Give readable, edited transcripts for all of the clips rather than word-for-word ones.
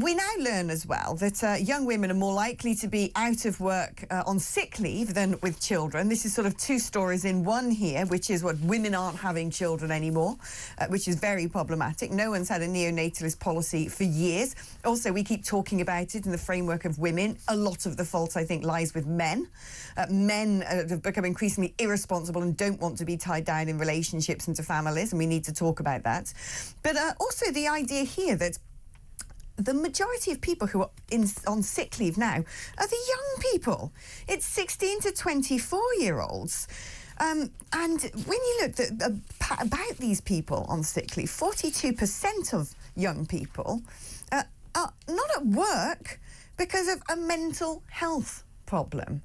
We now learn as well that young women are more likely to be out of work on sick leave than with children. This is sort of two stories in one here, which is what women aren't having children anymore, which is very problematic. No one's had a neonatalist policy for years. Also, we keep talking about it in the framework of women. A lot of the fault, I think, lies with men. Men have become increasingly irresponsible and don't want to be tied down in relationships and to families, and we need to talk about that. But also the idea here that the majority of people who are on sick leave now are the young people. It's 16 to 24-year-olds. And when you look about these people on sick leave, 42% of young people are not at work because of a mental health problem.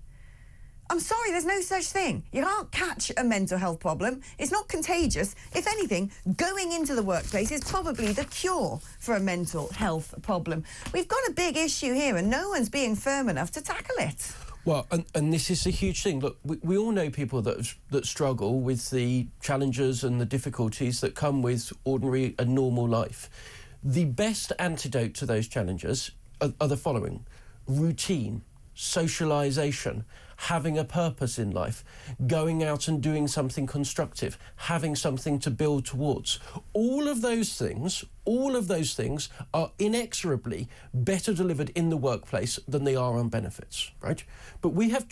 I'm sorry, there's no such thing. You can't catch a mental health problem. It's not contagious. If anything, going into the workplace is probably the cure for a mental health problem. We've got a big issue here and no one's being firm enough to tackle it. Well, and this is a huge thing. Look, we all know people that struggle with the challenges and the difficulties that come with ordinary and normal life. The best antidote to those challenges are the following: routine, socialisation, having a purpose in life, going out and doing something constructive, having something to build towards. All of those things are inexorably better delivered in the workplace than they are on benefits, right? But we have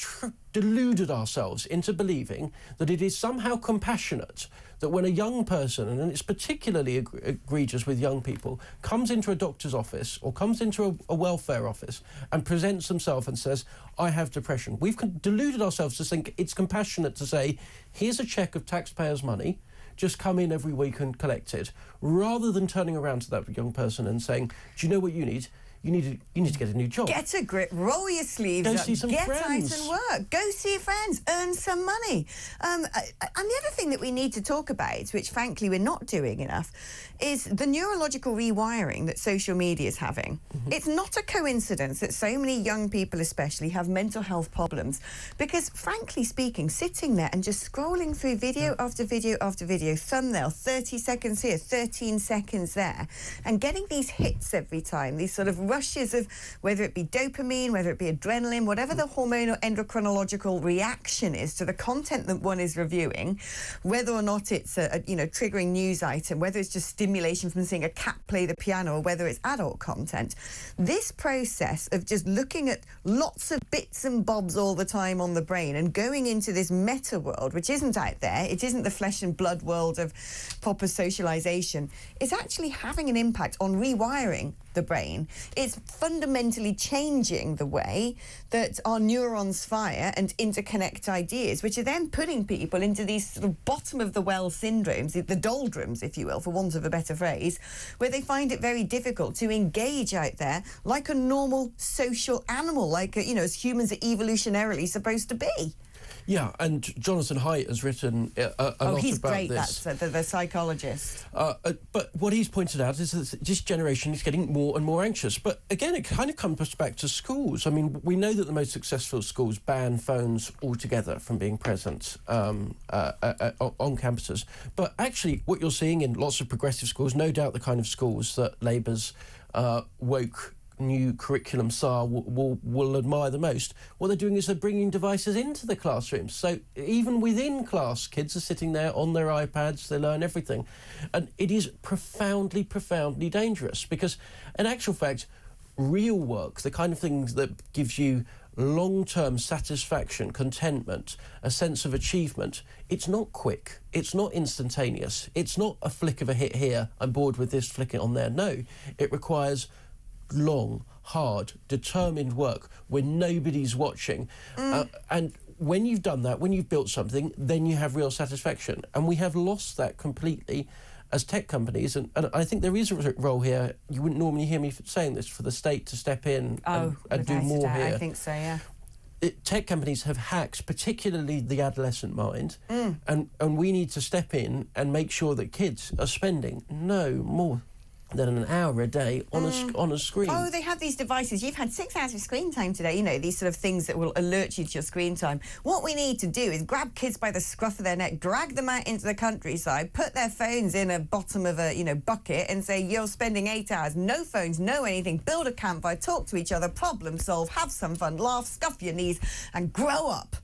deluded ourselves into believing that it is somehow compassionate that when a young person, and it's particularly egregious with young people, comes into a doctor's office or comes into a welfare office and presents themselves and says, I have depression. We've deluded ourselves to think it's compassionate to say, here's a cheque of taxpayers' money, just come in every week and collect it, rather than turning around to that young person and saying, do you know what you need? You need to get a new job. Get a grip, roll your sleeves up, see some get friends. out and work, go see your friends, earn some money. And the other thing that we need to talk about, which frankly we're not doing enough, is the neurological rewiring that social media is having. It's not a coincidence that so many young people especially have mental health problems because, frankly speaking, sitting there and just scrolling through video after video after video, thumbnail, 30 seconds here, 13 seconds there, and getting these hits every time, these sort of rushes of whether it be dopamine, whether it be adrenaline, whatever the hormonal endocrinological reaction is to the content that one is reviewing, whether or not it's a triggering news item, whether it's just stimulation from seeing a cat play the piano, or whether it's adult content. This process of just looking at lots of bits and bobs all the time on the brain and going into this meta world, which isn't out there, it isn't the flesh and blood world of proper socialization, is actually having an impact on rewiring the brain. It's fundamentally changing the way that our neurons fire and interconnect ideas, which are then putting people into these sort of bottom-of-the-well syndromes, the doldrums, if you will, for want of a better phrase, where they find it very difficult to engage out there like a normal social animal, like, as humans are evolutionarily supposed to be. Yeah, and Jonathan Haidt has written a lot about this. Oh, he's great, that's the psychologist. But what he's pointed out is that this generation is getting more and more anxious. But again, it kind of comes back to schools. I mean, we know that the most successful schools ban phones altogether from being present on campuses. But actually, what you're seeing in lots of progressive schools, no doubt the kind of schools that Labour's woke new curriculum SAR will admire the most, what they're doing is they're bringing devices into the classrooms. So even within class, kids are sitting there on their iPads, they learn everything. And it is profoundly, profoundly dangerous because, in actual fact, real work, the kind of things that gives you long-term satisfaction, contentment, a sense of achievement, it's not quick, it's not instantaneous, it's not a flick of a hit here, I'm bored with this, flick it on there. No, it requires long, hard, determined work when nobody's watching. And when you've done that, when you've built something, then you have real satisfaction. And we have lost that completely as tech companies. And I think there is a role here, you wouldn't normally hear me saying this, for the state to step in and do more here. I think so, yeah. Tech companies have hacked, particularly the adolescent mind, and we need to step in and make sure that kids are spending no more than an hour a day on a screen. Oh, they have these devices. You've had 6 hours of screen time today. You know, these sort of things that will alert you to your screen time. What we need to do is grab kids by the scruff of their neck, drag them out into the countryside, put their phones in a bottom of a, bucket and say, you're spending 8 hours, no phones, no anything, build a campfire, talk to each other, problem solve, have some fun, laugh, scuff your knees and grow up.